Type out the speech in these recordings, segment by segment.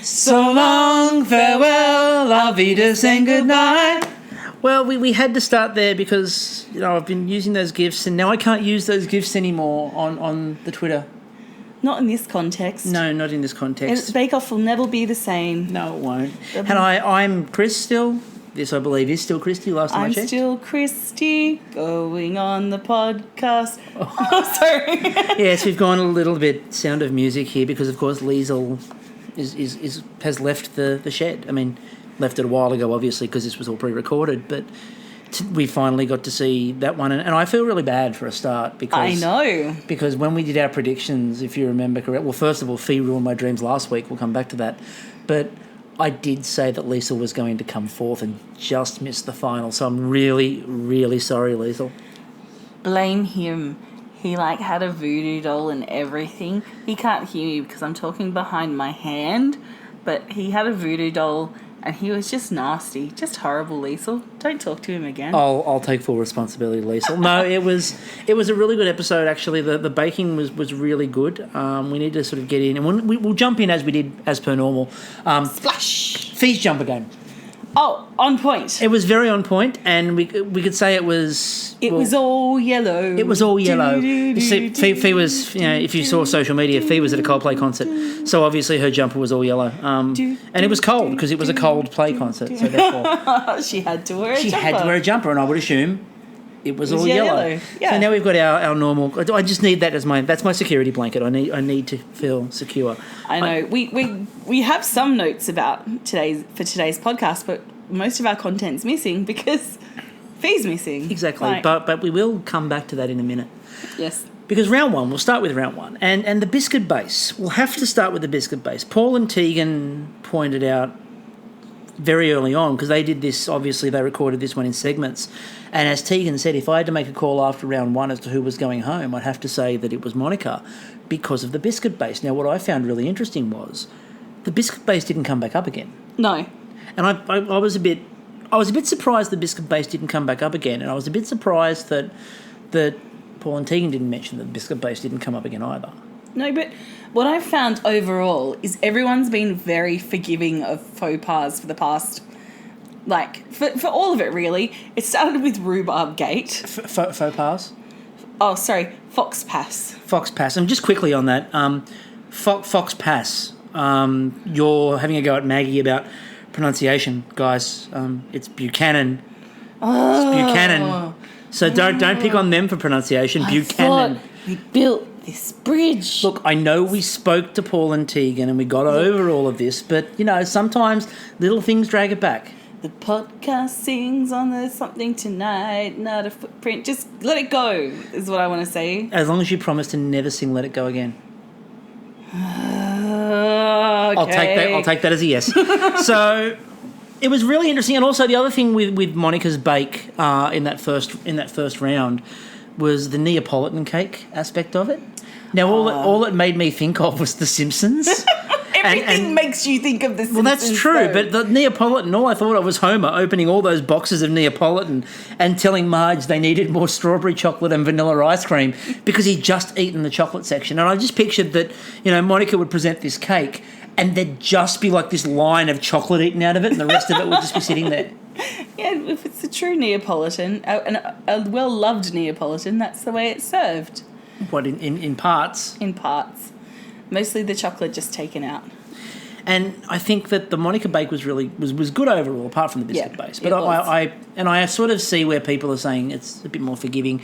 So long, farewell, auf Wiedersehen, good night. Well, we had to start there because, I've been using those GIFs and now I can't use those GIFs anymore on the Twitter. Not in this context. No, not in this context. Bake Off will never be the same. No, it won't. And I'm Chris still. This, I believe, is still Christy, last time I checked. I'm still Christy, going on the podcast. Oh, sorry. Yes, we've gone a little bit Sound of Music here because, of course, Liesl has left the shed. I mean, left it a while ago, obviously, because this was all pre-recorded, but we finally got to see that one. And I feel really bad for a start because... I know. Because when we did our predictions, if you remember correct... Well, first of all, Fee ruined my dreams last week. We'll come back to that. But I did say that Liesl was going to come forth and just miss the final. So I'm really, really sorry, Liesl. Blame him. He, had a voodoo doll and everything. He can't hear me because I'm talking behind my hand. But he had a voodoo doll... And he was just nasty, just horrible, Liesl. Don't talk to him again. I'll take full responsibility, Liesl. No, it was a really good episode, actually. The baking was really good. We need to sort of get in. And we'll jump in as we did, as per normal. Splash! Fee's jumper game. Oh, on point. It was very on point, and we could say it was... It was all yellow. It was all yellow. You see, Fee was, if you saw social media, Fee was at a Coldplay concert, so obviously her jumper was all yellow. And it was cold, because it was a Coldplay concert, so therefore... She had to wear a jumper. She had to wear a jumper, and I would assume it was all yellow. Yeah. So now we've got our normal... I just need that that's my security blanket. I need to feel secure. I know. We have some notes about today's podcast, but most of our content's missing because Fee's missing. Exactly. But we will come back to that in a minute. Yes. Because we'll start with round one. And the biscuit base. We'll have to start with the biscuit base. Paul and Tegan pointed out very early on, because they did this, obviously they recorded this one in segments, and as Tegan said, if I had to make a call after round one as to who was going home, I'd have to say that it was Monica because of the biscuit base. Now, what I found really interesting was the biscuit base didn't come back up again. No. And I was a bit surprised the biscuit base didn't come back up again, and I was a bit surprised that Paul and Tegan didn't mention that the biscuit base didn't come up again either. No, but what I've found overall is everyone's been very forgiving of faux pas for the past, for all of it, really. It started with Rhubarb Gate. Faux pas? Oh, sorry, Fox Pass. Fox Pass. And just quickly on that, Fox Pass, you're having a go at Maggie about pronunciation, guys. It's Buchanan. Oh. It's Buchanan. So don't pick on them for pronunciation. Buchanan. I thought we built this bridge. Look, I know we spoke to Paul and Tegan and we got over all of this, but, sometimes little things drag it back. The podcast sings on the something tonight, not a footprint. Just let it go, is what I want to say. As long as you promise to never sing Let It Go again. Okay. I'll take that as a yes. So it was really interesting, and also the other thing with Monica's bake in that first round was the Neapolitan cake aspect of it. Now all it made me think of was The Simpsons. Everything makes you think of The Simpsons. Well, that's true, but the Neapolitan, all I thought of was Homer opening all those boxes of Neapolitan and telling Marge they needed more strawberry chocolate and vanilla ice cream because he'd just eaten the chocolate section. And I just pictured that, Monica would present this cake and there'd just be this line of chocolate eaten out of it and the rest of it would just be sitting there. Yeah, if it's a true Neapolitan, a well-loved Neapolitan, that's the way it's served. What, in parts? In parts. Mostly the chocolate just taken out. And I think that the Monica bake was really was good overall, apart from the biscuit base. But I sort of see where people are saying it's a bit more forgiving.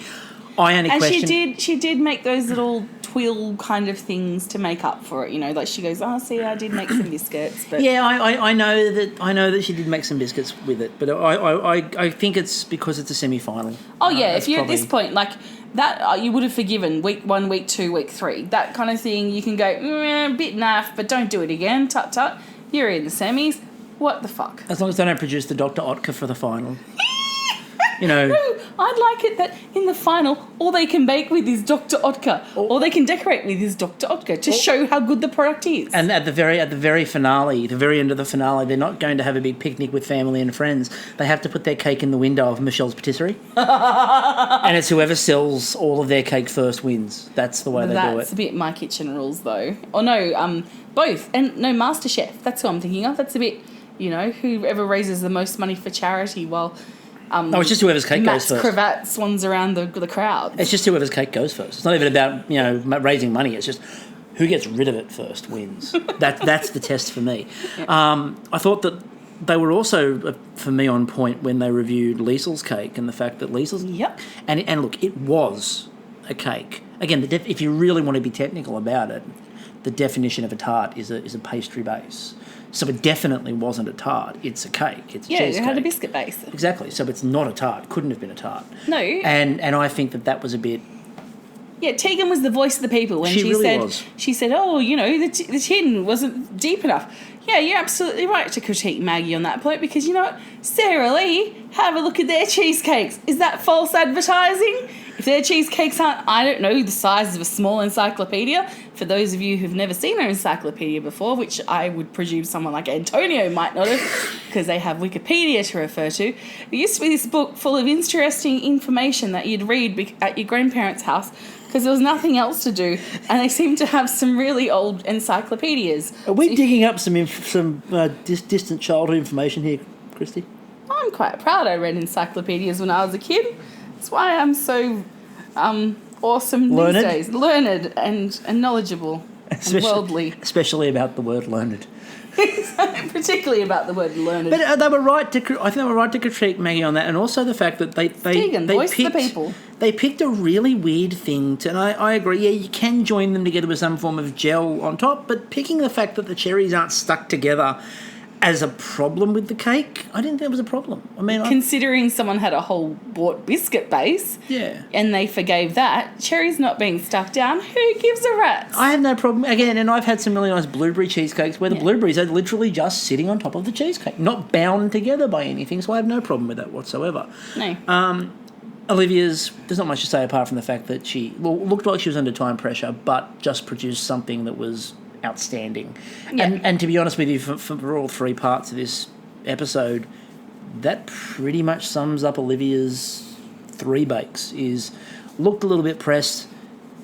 She did make those little twill kind of things to make up for it. She goes, see, I did make some biscuits. But yeah, I know that she did make some biscuits with it, but I think it's because it's a semi-final. Oh yeah, if you're at this point, that you would have forgiven week 1, week 2, week 3, that kind of thing. You can go a bit naff, but don't do it again. Tut tut. You're in the semis. What the fuck? As long as they don't produce the Dr. Oetker for the final. I'd like it that in the final, all they can bake with is Dr. Oetker. All they can decorate with is Dr. Oetker to show how good the product is. And at the very finale, the very end of the finale, they're not going to have a big picnic with family and friends. They have to put their cake in the window of Michelle's patisserie. And it's whoever sells all of their cake first wins. That's the way they do it. That's a bit My Kitchen Rules, though. Or no, both. And no, MasterChef. That's who I'm thinking of. That's a bit, whoever raises the most money for charity while... No, it's just whoever's cake Matt's goes first. cravat swans around the crowd. It's just whoever's cake goes first. It's not even about, raising money. It's just who gets rid of it first wins. That's the test for me. Yeah. I thought that they were also, for me, on point when they reviewed Liesl's cake and the fact that Liesl's... Yep. And look, it was a cake. Again, if you really want to be technical about it, the definition of a tart is a pastry base. So it definitely wasn't a tart. It's a cake. It's cheesecake. Yeah, it had a biscuit base. Exactly. So it's not a tart. Couldn't have been a tart. No. And I think that was a bit... Yeah, Tegan was the voice of the people when she really said... was. She said, the tin wasn't deep enough. Yeah, you're absolutely right to critique Maggie on that point because, you know what? Sarah Lee, have a look at their cheesecakes. Is that false advertising? If their cheesecakes aren't, I don't know, the size of a small encyclopedia, for those of you who've never seen an encyclopedia before, which I would presume someone like Antonio might not have, because they have Wikipedia to refer to, there used to be this book full of interesting information that you'd read at your grandparents' house because there was nothing else to do, and they seem to have some really old encyclopedias. Are we digging up some distant childhood information here, Christy? I'm quite proud I read encyclopedias when I was a kid. That's why I'm so awesome learned? These days. Learned and knowledgeable and worldly. Especially about the word learned. Particularly about the word learned. But they were right to. I think they were right to critique Maggie on that, and also the fact that they voice picked the people. They picked a really weird thing to, and I agree. Yeah, you can join them together with some form of gel on top, but picking the fact that the cherries aren't stuck together as a problem with the cake, I didn't think it was a problem. I mean, considering someone had a whole bought biscuit base, yeah, and they forgave that, cherries not being stuck down, who gives a rat's? I have no problem again, and I've had some really nice blueberry cheesecakes where the blueberries are literally just sitting on top of the cheesecake, not bound together by anything. So I have no problem with that whatsoever. No. Olivia's, there's not much to say apart from the fact that she looked like she was under time pressure, but just produced something that was outstanding. Yeah. And to be honest with you, for all three parts of this episode, that pretty much sums up Olivia's three bakes. Is looked a little bit pressed,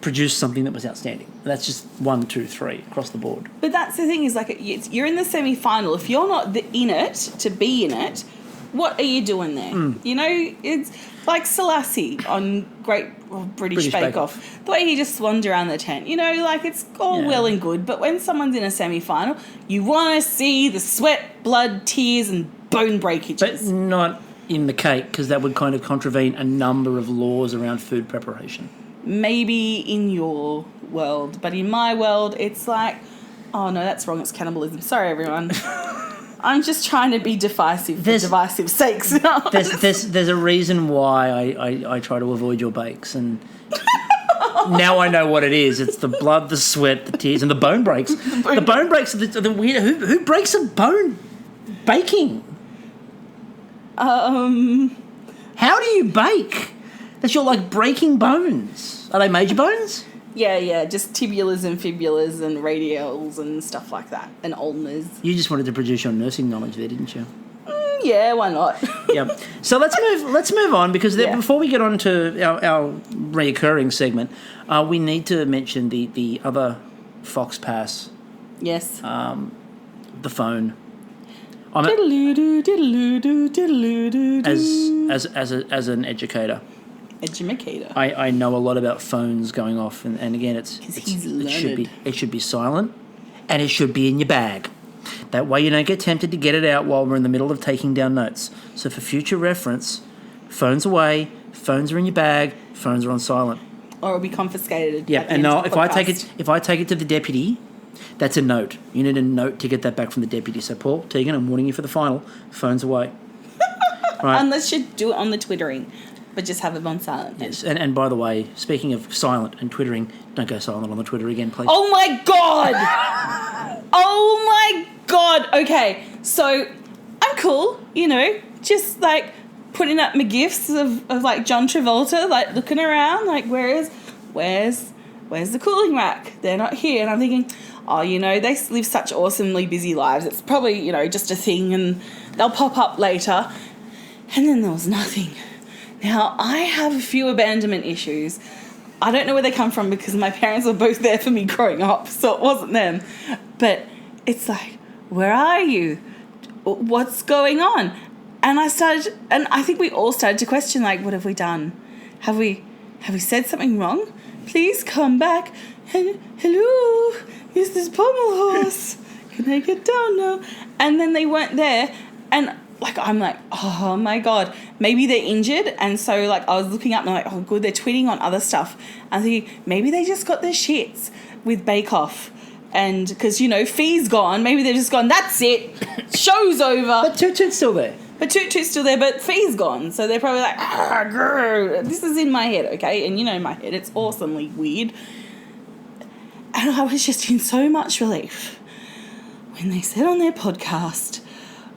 produced something that was outstanding. And that's just 1, 2, 3 across the board. But that's the thing is, like, you're in the semi-final. If you're not in it to be in it, what are you doing there? You know, it's like Selassie on Great British Bake Off. The way he just swans around the tent. You know, like, it's all well and good, but when someone's in a semi-final, you want to see the sweat, blood, tears, and bone breakages. But not in the cake, because that would kind of contravene a number of laws around food preparation. Maybe in your world, but in my world, it's like, oh no, that's wrong, it's cannibalism. Sorry, everyone. I'm just trying to be divisive for divisive sakes. There's a reason why I try to avoid your bakes, and now I know what it is. It's the blood, the sweat, the tears, and the bone breaks. The bone breaks are the weird. Who breaks a bone baking? How do you bake? That you're like breaking bones. Are they major bones? Yeah, just tibulas and fibulas and radials and stuff like that, and ulnars. You just wanted to produce your nursing knowledge there, didn't you? Yeah, why not? Yep. So let's move on, because before we get on to our reoccurring segment, we need to mention the other Fox Pass. Yes. The phone. As an educator. I know a lot about phones going off, and again, it should be silent, and it should be in your bag. That way you don't get tempted to get it out while we're in the middle of taking down notes. So for future reference, phones away, phones are in your bag, phones are on silent. Or it'll be confiscated. Yeah, and now if I take it to the deputy, that's a note. You need a note to get that back from the deputy. So Paul, Tegan, I'm warning you for the final. Phones away. Right. Unless you do it on the Twittering. But just have them on silent. Yes, and by the way, speaking of silent and twittering, don't go silent on the Twitter again, please. Oh my God! Oh my God! Okay, so I'm cool, you know, just like putting up my gifs of like John Travolta, like looking around, like where's the cooling rack? They're not here. And I'm thinking, oh, you know, they live such awesomely busy lives. It's probably, you know, just a thing and they'll pop up later. And then there was nothing. Now, I have a few abandonment issues. I don't know where they come from because my parents were both there for me growing up, so it wasn't them. But it's like, where are you? What's going on? And I think we all started to question, like, what have we done? Have we said something wrong? Please come back. Hello, is this pommel horse? Can I get down now? And then they weren't there. And like, I'm like, oh my God, maybe they're injured. And so like, I was looking up and I'm like, oh good, they're tweeting on other stuff. I'm thinking maybe they just got their shits with Bake Off. And because, you know, Fee's gone, maybe they've just gone, that's it, show's over. But Toot Toot's still there. But Toot Toot's still there, but Fee's gone. So they're probably like, grr. This is in my head, okay? And you know my head, it's awesomely weird. And I was just in so much relief when they said on their podcast,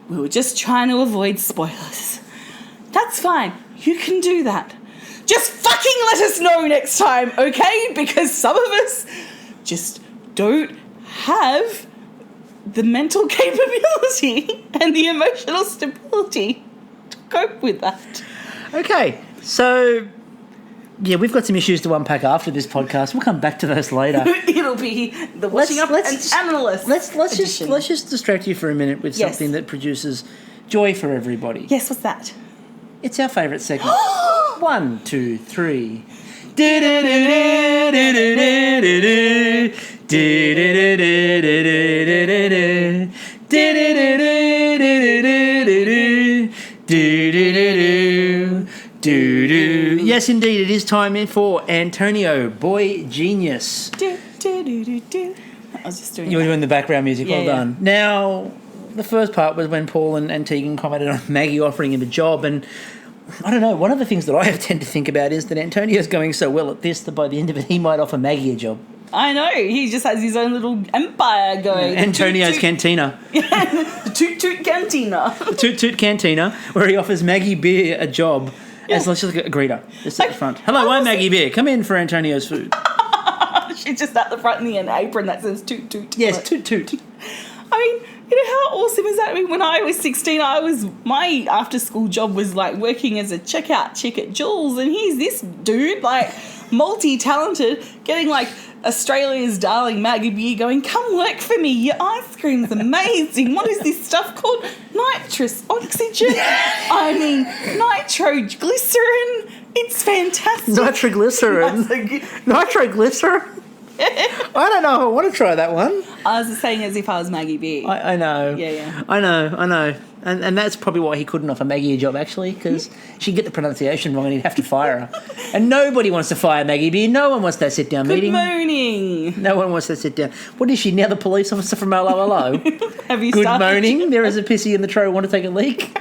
we were just trying to avoid spoilers. That's fine. You can do that. Just fucking let us know next time, okay? Because some of us just don't have the mental capability and the emotional stability to cope with that. Okay, so yeah, we've got some issues to unpack after this podcast. We'll come back to those later. It'll be the washing up and analyst. Let's just distract you for a minute with something that produces joy for everybody. Yes, what's that? It's our favourite segment. 1, 2, 3. Yes, indeed, it is time for Antonio, Boy Genius. I was just doing You were doing the background music, well done. Now, the first part was when Paul and Tegan commented on Maggie offering him a job, and I don't know, one of the things that I tend to think about is that Antonio's going so well at this that by the end of it he might offer Maggie a job. I know, he just has his own little empire going. Antonio's Cantina. The Toot Toot Cantina. The Toot Toot Cantina, where he offers Maggie Beer a job as let's just a greeter, just at the front. Hello, I'm Maggie Beer. Come in for Antonio's food. She's just at the front in the apron that says Toot Toot. Yes, Toot Toot. I mean, you know how awesome is that? I mean, when I was 16, my after-school job was like working as a checkout chick at Jules, and here's this dude, like multi-talented, getting like Australia's darling Maggie Beer going, come work for me, your ice cream's amazing. What is this stuff called? Nitrous oxygen? I mean, nitroglycerin. It's fantastic. Nitroglycerin? Nitroglycerin? I don't know if I want to try that one. I was saying as if I was Maggie Beer. I know. Yeah. I know. And that's probably why he couldn't offer Maggie a job, actually, because she'd get the pronunciation wrong and he'd have to fire her. And nobody wants to fire Maggie Beer. No one wants that sit-down meeting. Good morning. No one wants that sit-down. What is she, now the police officer from Hello? Have you Good started? Moaning. There is a pissy in the tray. Want to take a leak?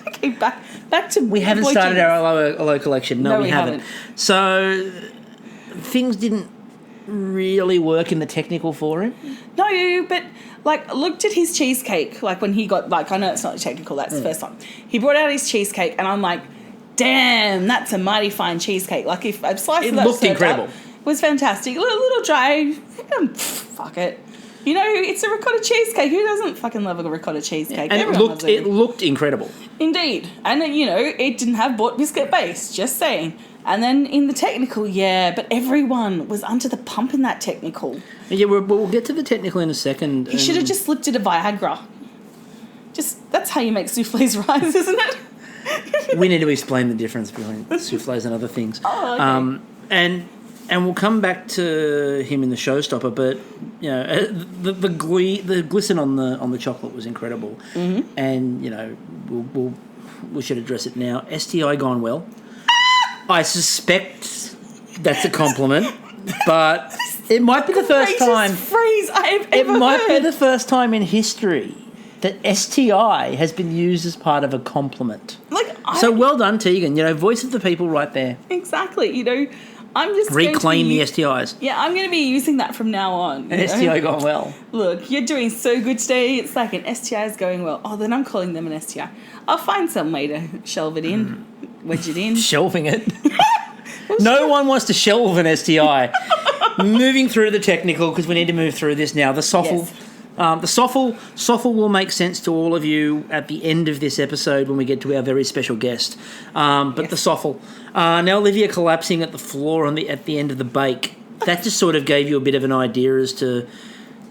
Okay, back to... We haven't started our Hello collection. No, we haven't. So... things didn't really work in the technical for him. No, but like looked at his cheesecake, like when he got, like, I know it's not technical, that's the first time. He brought out his cheesecake and I'm like, damn, that's a mighty fine cheesecake. Like if a slice of that looked incredible. Up, was fantastic. A little dry. Fuck it. You know, it's a ricotta cheesecake. Who doesn't fucking love a ricotta cheesecake? And it looked incredible. Indeed. And then, you know, it didn't have bought biscuit base, just saying. And then in the technical, but everyone was under the pump in that technical. Yeah, we'll get to the technical in a second. He should have just looked at a Viagra. That's how you make souffles rise, isn't it? We need to explain the difference between soufflés and other things. Oh, okay. And we'll come back to him in the showstopper, but you know the glisten on the chocolate was incredible, and you know we should address it now. STI gone well. I suspect that's a compliment, but it might be the first time. Phrase I have ever It might heard. be the first time in history that STI has been used as part of a compliment. So well done, Tegan. You know, voice of the people right there. Exactly. You know, I'm just reclaim the STIs. Yeah, I'm going to be using that from now on. An STI gone well. Look, you're doing so good today. It's like an STI is going well. Oh, then I'm calling them an STI. I'll find some way to shelve it in, wedge it in. Shelving it. No one wants to shelve an STI. Moving through to the technical, because we need to move through this now. The SOFL. Yes. The SOFL will make sense to all of you at the end of this episode when we get to our very special guest. But the SOFL. Now, Olivia collapsing at the floor at the end of the bake. That just sort of gave you a bit of an idea as to...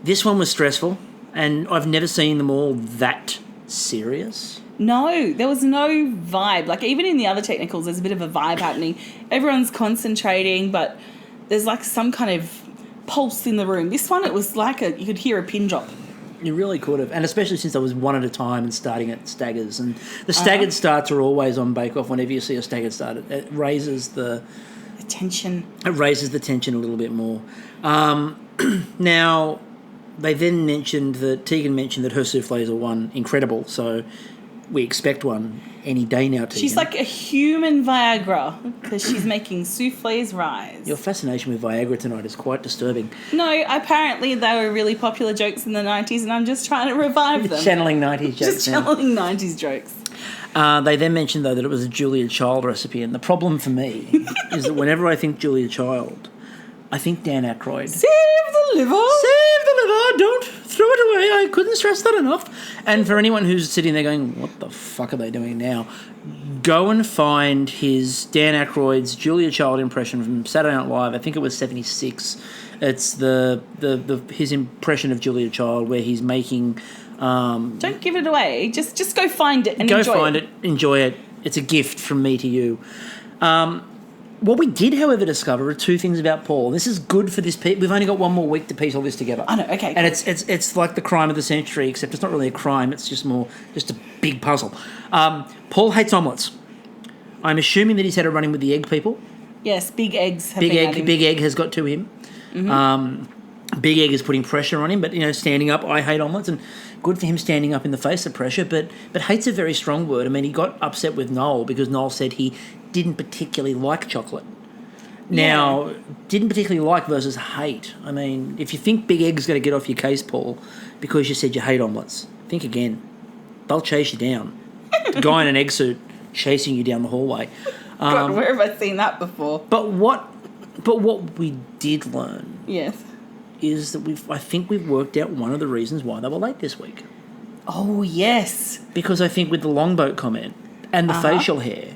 This one was stressful, and I've never seen them all that serious. No, there was no vibe. Like, even in the other technicals, there's a bit of a vibe happening. Everyone's concentrating, but there's like some kind of pulse in the room. This one, it was like you could hear a pin drop. You really could have, and especially since I was one at a time and starting at staggers. And the staggered starts are always on Bake Off. Whenever you see a staggered start, it raises the tension. It raises the tension a little bit more. Now, they then mentioned that Tegan mentioned that her soufflés are one incredible, so we expect one any day now, Tegan. She's like a human Viagra because she's making soufflés rise. Your fascination with Viagra tonight is quite disturbing. No, apparently they were really popular jokes in the 90s and I'm just trying to revive them. Channeling 90s jokes. Just channeling 90s jokes. They then mentioned, though, that it was a Julia Child recipe, and the problem for me is that whenever I think Julia Child, I think Dan Aykroyd. Save the liver! Save the liver! Don't throw it away! I couldn't stress that enough. And for anyone who's sitting there going, what the fuck are they doing now? Go and find his Dan Aykroyd's Julia Child impression from Saturday Night Live. I think it was 76. It's his impression of Julia Child where he's making... Don't give it away. Just go find it and enjoy it. Go find it. Enjoy it. It's a gift from me to you. What we did, however, discover are two things about Paul. This is good for this. We've only got one more week to piece all this together. I know. Okay. And it's like the crime of the century, except it's not really a crime. It's just a big puzzle. Paul hates omelettes. I'm assuming that he's had a run-in with the egg people. Yes, big eggs. Big egg has got to him. Mm-hmm. Big Egg is putting pressure on him, but standing up. I hate omelettes, and good for him standing up in the face of pressure. But hate's a very strong word. I mean, he got upset with Noel because Noel said he didn't particularly like chocolate. Now, didn't particularly like versus hate. I mean, if you think Big Egg's going to get off your case, Paul, because you said you hate omelettes, think again. They'll chase you down. The guy in an egg suit chasing you down the hallway. God, where have I seen that before? But what we did learn, yes, is that I think we've worked out one of the reasons why they were late this week. Oh yes, because I think with the longboat comment and the facial hair,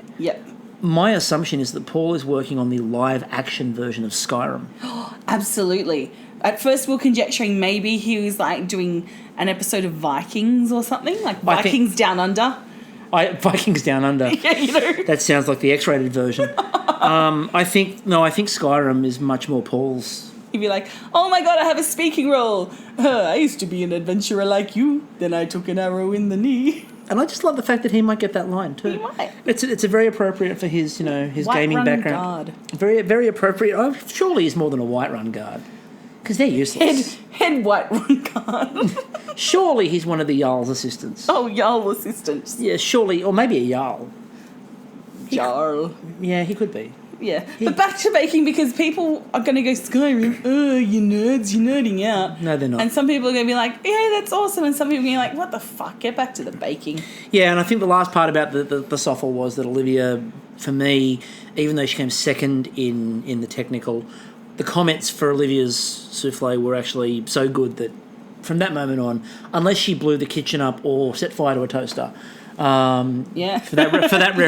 my assumption is that Paul is working on the live action version of Skyrim. Absolutely. At first, we were conjecturing maybe he was like doing an episode of Vikings or something, like Vikings Down Under. Vikings Down Under. Yeah, That sounds like the X-rated version. I think Skyrim is much more Paul's. He'd be like, oh my God, I have a speaking role. I used to be an adventurer like you. Then I took an arrow in the knee. And I just love the fact that he might get that line too. He might. It's a very appropriate for his his gaming background. Guard. Very very appropriate. Oh, surely he's more than a White Run guard, because they're useless. Head White Run guard. Surely he's one of the Jarl's assistants. Oh, Jarl assistants. Yeah, surely, or maybe a Jarl. Jarl. Yeah, he could be. Yeah, but back to baking, because people are going to go, Skyrim, oh, you nerds, you're nerding out. No, they're not. And some people are going to be like, yeah, that's awesome. And some people are going to be like, what the fuck, get back to the baking. Yeah, and I think the last part about the SOFL was that Olivia, for me, even though she came second in the technical, the comments for Olivia's souffle were actually so good that from that moment on, unless she blew the kitchen up or set fire to a toaster... For that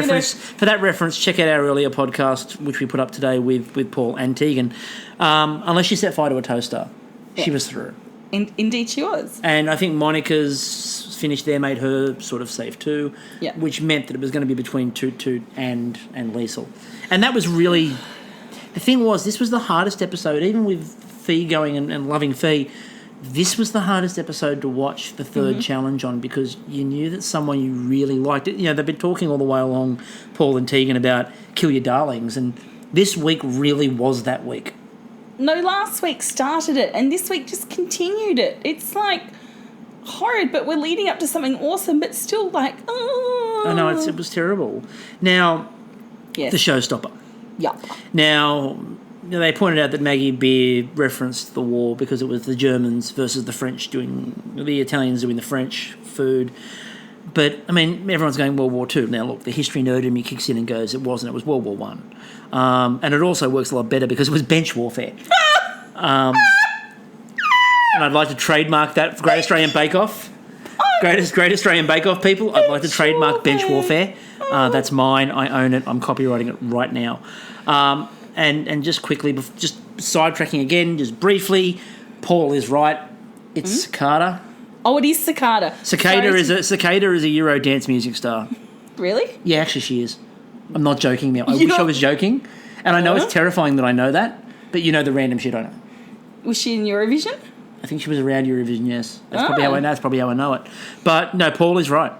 reference, check out our earlier podcast, which we put up today with Paul and Tegan. Unless she set fire to a toaster, she was through. Indeed, she was. And I think Monica's finish there made her sort of safe too, which meant that it was going to be between Toot and Liesl. And that was really the thing. This was the hardest episode, even with Fee going and loving Fee. This was the hardest episode to watch the third challenge on, because you knew that someone you really liked. They've been talking all the way along, Paul and Tegan, about Kill Your Darlings, and this week really was that week. No, last week started it, and this week just continued it. It's like horrid, but we're leading up to something awesome, but still like, oh. I know, it was terrible. Now, the showstopper. Yup. Now, they pointed out that Maggie Beer referenced the war because it was the Germans versus the French the Italians doing the French food. But, I mean, everyone's going World War II. Now, look, the history nerd in me kicks in and goes, it wasn't, it was World War One. And it also works a lot better because it was bench warfare. And I'd like to trademark that for Great Australian Bake Off. Great Australian Bake Off people, I'd like to trademark bench warfare. That's mine. I own it. I'm copywriting it right now. And just quickly, just sidetracking again, just briefly, Paul is right. It's Cicada. Oh, it is Cicada. Cicada is a Euro dance music star. Really? Yeah, actually she is. I'm not joking now. I wish I was joking. And I know it's terrifying that I know that, but you know the random shit I know. Was she in Eurovision? I think she was around Eurovision, yes. That's probably how I know. That's probably how I know it. But no, Paul is right.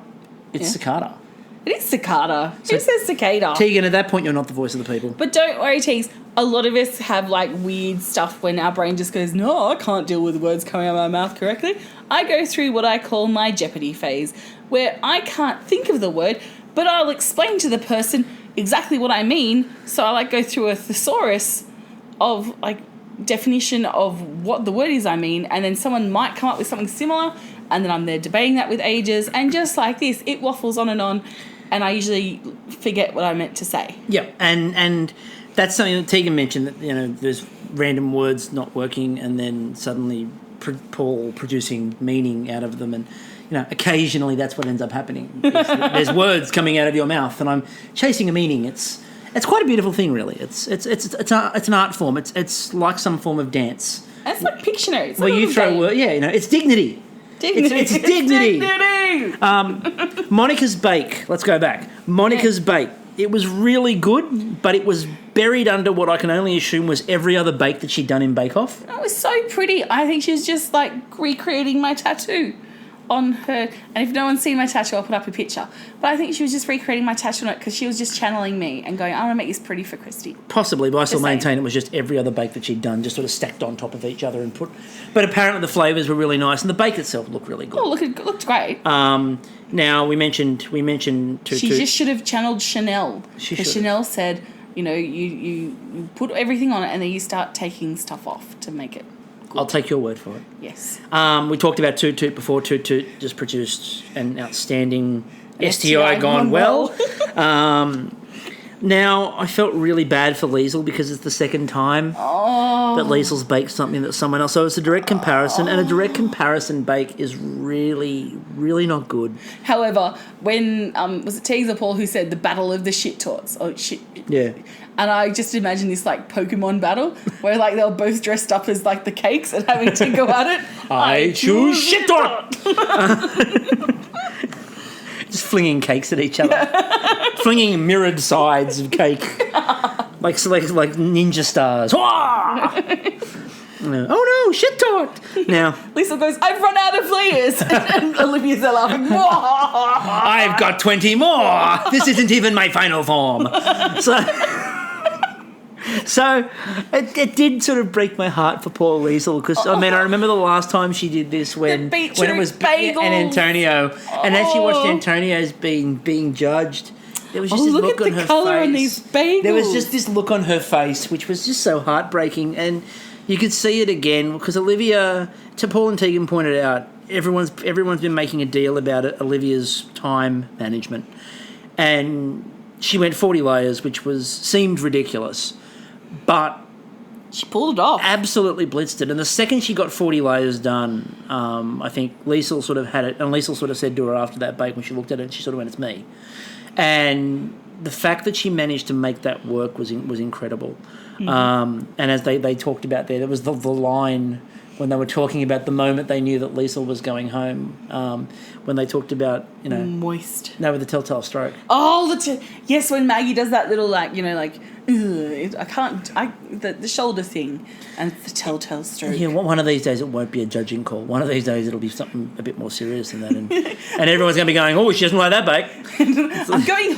It's Cicada. It is Cicada. Who says cicada? Tegan, at that point, you're not the voice of the people. But don't worry, Teagues. A lot of us have, like, weird stuff when our brain just goes, no, I can't deal with words coming out of my mouth correctly. I go through what I call my Jeopardy phase, where I can't think of the word, but I'll explain to the person exactly what I mean. So I, like, go through a thesaurus of, like, definition of what the word is I mean, and then someone might come up with something similar, and then I'm there debating that with ages, and just like this, it waffles on, and I usually forget what I meant to say. Yeah, and that's something that Tegan mentioned, that, you know, there's random words not working and then suddenly Paul producing meaning out of them, and, you know, occasionally that's what ends up happening. There's words coming out of your mouth and I'm chasing a meaning. It's quite a beautiful thing, really. It's an art form. It's like some form of dance. And it's like Pictionary. It's well, you throw words, you know, it's dignity. It's dignity. Monica's Bake. Let's go back. Monica's Bake. It was really good, but it was buried under what I can only assume was every other bake that she'd done in Bake Off. It was so pretty. I think she was just like recreating my tattoo on her. And if no one's seen my tattoo, I'll put up a picture. But I think she was just recreating my tattoo on it because she was just channeling me and going, I want to make this pretty for Christy. Possibly, but I still maintain it was just every other bake that she'd done, just sort of stacked on top of each other and put. But apparently the flavours were really nice, and the bake itself looked really good. Oh, it looked great. Now we mentioned she just should have channeled Chanel. Because Chanel said, you know, you put everything on it and then you start taking stuff off to make it good. I'll take your word for it. Yes. We talked about Toot Toot before. Toot Toot just produced an outstanding STI gone well. Now, I felt really bad for Liesl because it's the second time that Liesl's baked something that someone else... So it's a direct comparison, and a direct comparison bake is really, really not good. However, when... was it Teagues or Paul who said the battle of the shit torts? Oh, shit. Yeah. And I just imagine this, like, Pokemon battle where, like, they were both dressed up as, like, the cakes and having to go at it. I choose shit tort! Just flinging cakes at each other. Flinging mirrored sides of cake. like ninja stars. Oh no, shit tort! Now Lisa goes, I've run out of layers. And Olivia's there laughing. I've got 20 more. This isn't even my final form. So it did sort of break my heart for poor Liesl because, I mean, I remember the last time she did this when it was bagels. and Antonio. And as she watched Antonio's being judged, there was just this look on her face. Look at the colour on these bagels. There was just this look on her face, which was just so heartbreaking. And you could see it again because Olivia, to Paul and Tegan pointed out, everyone's been making a deal about it, Olivia's time management. And she went 40 layers, which seemed ridiculous. But she pulled it off. Absolutely blitzed it. And the second she got 40 layers done, I think Liesl sort of had it. And Liesl sort of said to her after that bake when she looked at it, she sort of went, it's me. And the fact that she managed to make that work was incredible. Mm-hmm. And as they talked about there was the line when they were talking about the moment they knew that Liesl was going home, when they talked about, you know... Moist. No, with the telltale stroke. Oh, yes, when Maggie does that little, like, you know, like... the shoulder thing and the telltale stroke. Yeah, one of these days it won't be a judging call. One of these days it'll be something a bit more serious than that, and everyone's going to be going, "Oh, she doesn't like that bake." I'm going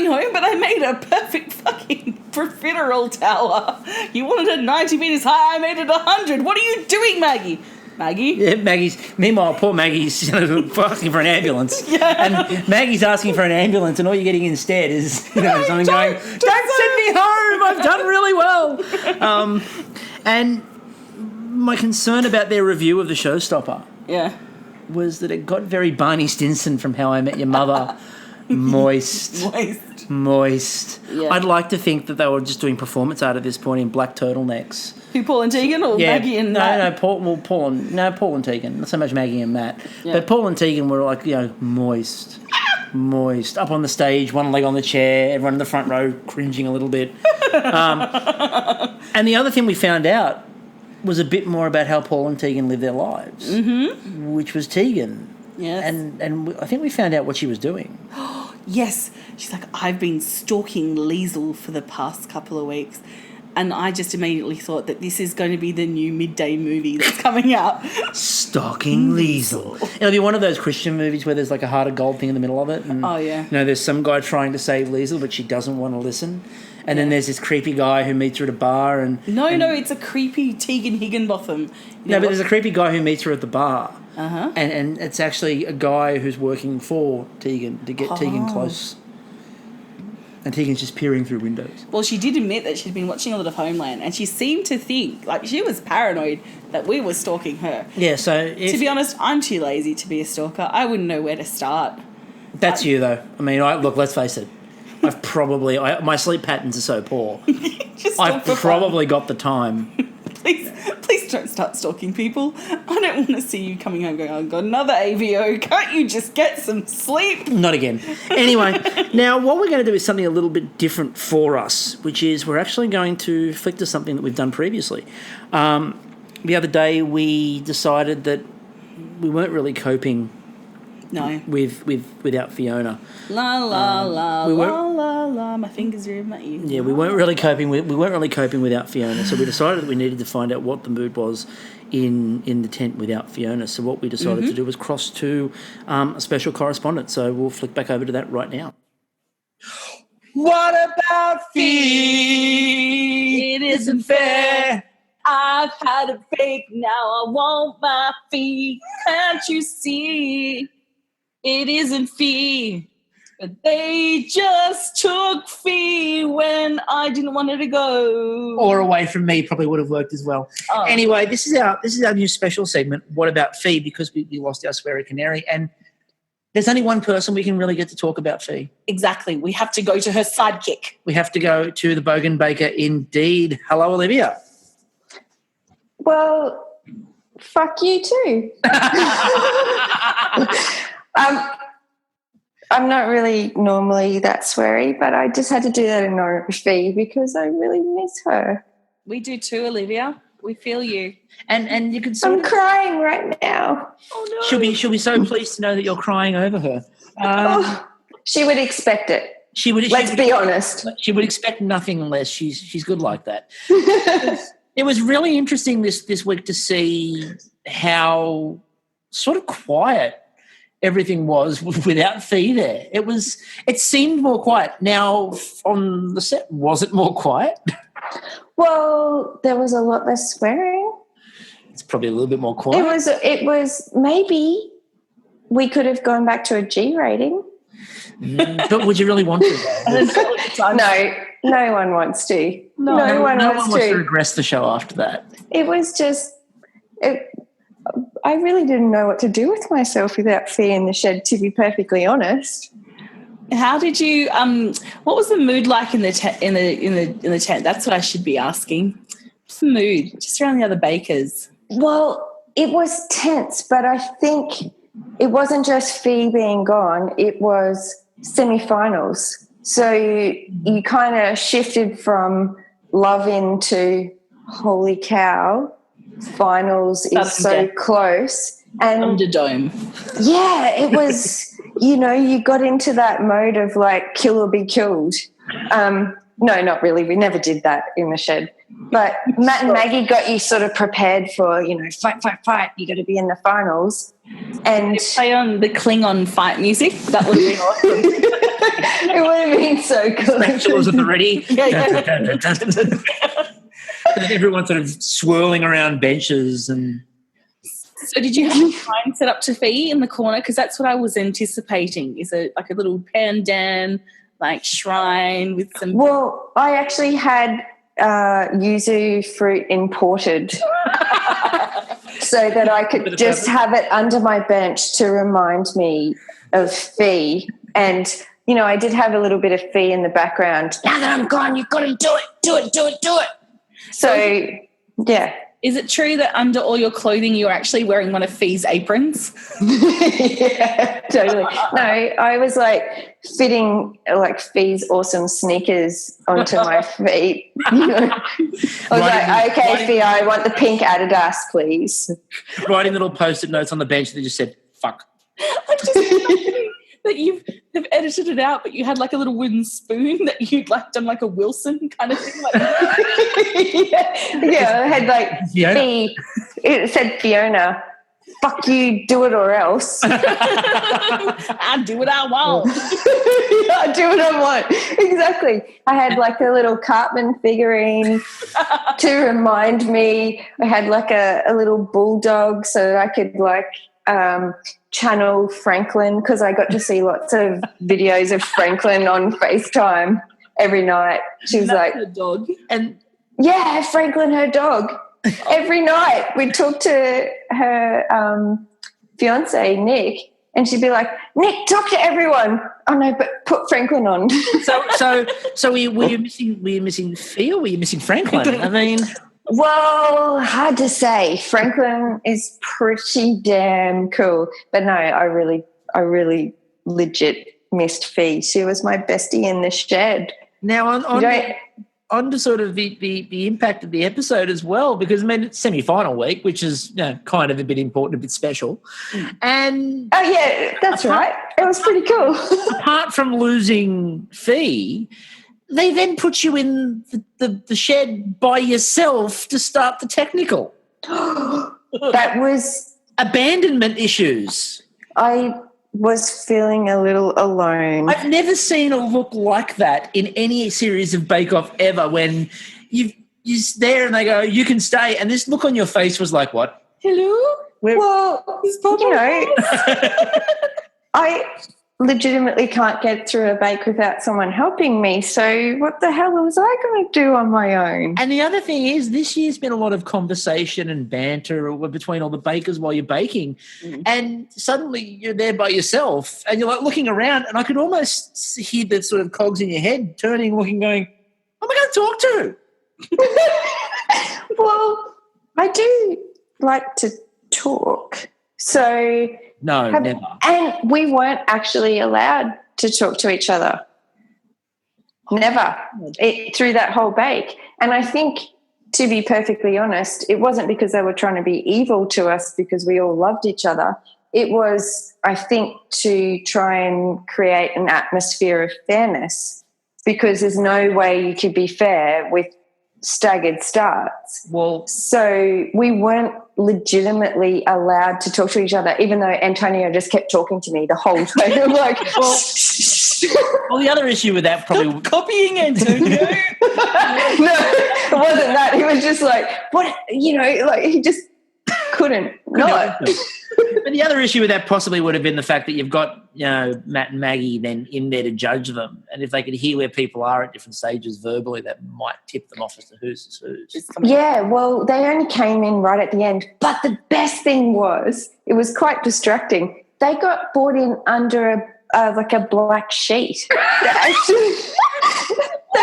home, but I made a perfect fucking funeral tower. You wanted it 90 meters high, I made it 100. What are you doing, Maggie? Yeah, meanwhile, poor Maggie's asking for an ambulance. Yeah. And Maggie's asking for an ambulance, and all you're getting instead is, something going, don't send me home, I've done really well. And my concern about their review of the Showstopper was that it got very Barney Stinson from How I Met Your Mother. Moist. Yeah. I'd like to think that they were just doing performance art at this point in black turtlenecks. Who, Paul and Tegan or Maggie and Matt? Paul and Tegan. Not so much Maggie and Matt. Yeah. But Paul and Tegan were like, moist. Up on the stage, one leg on the chair, everyone in the front row cringing a little bit. And the other thing we found out was a bit more about how Paul and Tegan live their lives, which was Tegan. Yes. And I think we found out what she was doing. Yes. She's like, I've been stalking Liesl for the past couple of weeks. And I just immediately thought that this is going to be the new midday movie that's coming out. Stalking Liesl. It'll be one of those Christian movies where there's like a heart of gold thing in the middle of it. And, there's some guy trying to save Liesl, but she doesn't want to listen. And then there's this creepy guy who meets her at a bar. No, it's a creepy Tegan Higginbotham. But there's a creepy guy who meets her at the bar. And it's actually a guy who's working for Tegan to get Tegan close. And Tegan's just peering through windows. Well, she did admit that she'd been watching a lot of Homeland, and she seemed to think, like, she was paranoid that we were stalking her. Yeah, so... to be honest, I'm too lazy to be a stalker. I wouldn't know where to start. That's you, though. I mean, look, let's face it. I've probably... my sleep patterns are so poor. I've probably got the time. Please don't start stalking people. I don't want to see you coming home going, I've got another AVO. Can't you just get some sleep? Not again. Anyway, now what we're going to do is something a little bit different for us, which is we're actually going to flick to something that we've done previously. The other day we decided that we weren't really coping without Fiona. La la la la la. My fingers are in my ears. Yeah, we weren't really coping without Fiona. So we decided that we needed to find out what the mood was in the tent without Fiona. So what we decided to do was cross to a special correspondent. So we'll flick back over to that right now. What about fee? It isn't fair. I've had a break, now I want my fee. Can't you see? It isn't fee, but they just took fee when I didn't want her to go. Or away from me probably would have worked as well. Oh. Anyway, this is our new special segment, What About Fee, because we lost our Sweary Canary, and there's only one person we can really get to talk about Fee. Exactly. We have to go to her sidekick. We have to go to the Bogan Baker indeed. Hello, Olivia. Well, fuck you too. I'm not really normally that sweary, but I just had to do that in honor of Fee because I really miss her. We do too, Olivia. We feel you. And you can I'm crying right now. Oh no. She'll be so pleased to know that you're crying over her. She would expect it. Let's be honest. She would expect nothing unless she's good like that. It was really interesting this week to see how sort of quiet everything was without Fee there. It seemed more quiet. Now, on the set, was it more quiet? Well, there was a lot less swearing. It's probably a little bit more quiet. It was maybe we could have gone back to a G rating. But would you really want to? No one wants to. No one wants to regress the show after that. It was just... I really didn't know what to do with myself without Fee in the shed, to be perfectly honest. How did you? What was the mood like in the tent? That's what I should be asking. What's the mood just around the other bakers? Well, it was tense, but I think it wasn't just Fee being gone. It was semi-finals, so you kind of shifted from love into holy cow. Finals is so close, and Thunderdome. Yeah, it was. You got into that mode of like kill or be killed. No, not really. We never did that in the shed. But Matt and Maggie got you sort of prepared for fight. You got to be in the finals, and play on the Klingon fight music. That would be awesome. It would have been so cool. Spectacles at the ready. And everyone sort of swirling around benches. And so did you have a time set up to Fee in the corner? Because that's what I was anticipating, is like a little pandan, like shrine with some. Well, I actually had yuzu fruit imported so that I could just have it under my bench to remind me of Fee. And, you know, I did have a little bit of Fee in the background. Now that I'm gone, you've got to do it. So, yeah. Is it true that under all your clothing you're actually wearing one of Fee's aprons? Yeah, totally. No, I was like fitting like Fee's awesome sneakers onto my feet. You know? I was like, okay, Fee, I want the pink Adidas, please. Writing little post-it notes on the bench that just said, fuck. I'm just imagining that you have edited it out, but you had like a little wooden spoon that you'd like done like a Wilson kind of thing. Like yeah, I had like Fiona. Fee. It said Fiona. Fuck you, do it or else. I do what I want. I do what I want. Exactly. I had like a little Cartman figurine to remind me. I had like a little bulldog so that I could like channel Franklin, because I got to see lots of videos of Franklin on FaceTime every night. She was like, a dog. And yeah, Franklin, her dog. Every night we'd talk to her fiance, Nick, and she'd be like, Nick, talk to everyone. Oh, no, but put Franklin on. So were you missing Fee or were you missing Franklin? I mean... Well, hard to say. Franklin is pretty damn cool. But no, I really legit missed Fee. She was my bestie in the shed. Now on to sort of the impact of the episode as well, because I mean it's semi-final week, which is, you know, kind of a bit important, a bit special. And oh yeah, that's right. It was pretty cool. Apart from losing Fee, they then put you in the shed by yourself to start the technical. That was abandonment issues. I was feeling a little alone. I've never seen a look like that in any series of Bake Off ever, when you're there and they go, you can stay, and this look on your face was like, what? Hello? Well, you know, I legitimately can't get through a bake without someone helping me, so what the hell was I going to do on my own? And the other thing is, this year's been a lot of conversation and banter between all the bakers while you're baking, and suddenly you're there by yourself and you're like looking around, and I could almost hear the sort of cogs in your head turning, looking, going, who am I going to talk to? Well, I do like to talk, so... No, never. And we weren't actually allowed to talk to each other. Never. Through that whole bake. And I think, to be perfectly honest, it wasn't because they were trying to be evil to us because we all loved each other. It was, I think, to try and create an atmosphere of fairness, because there's no way you could be fair with staggered starts. Well, so we weren't legitimately allowed to talk to each other, even though Antonio just kept talking to me the whole time. I'm like, well, the other issue with that probably copying Antonio. No, it wasn't that. He was just like, what, you know, like he just couldn't not. But the other issue with that possibly would have been the fact that you've got, you know, Matt and Maggie then in there to judge them, and if they could hear where people are at different stages verbally, that might tip them off as to who's who's. Yeah, well, they only came in right at the end. But the best thing was, it was quite distracting. They got brought in under like a black sheet. They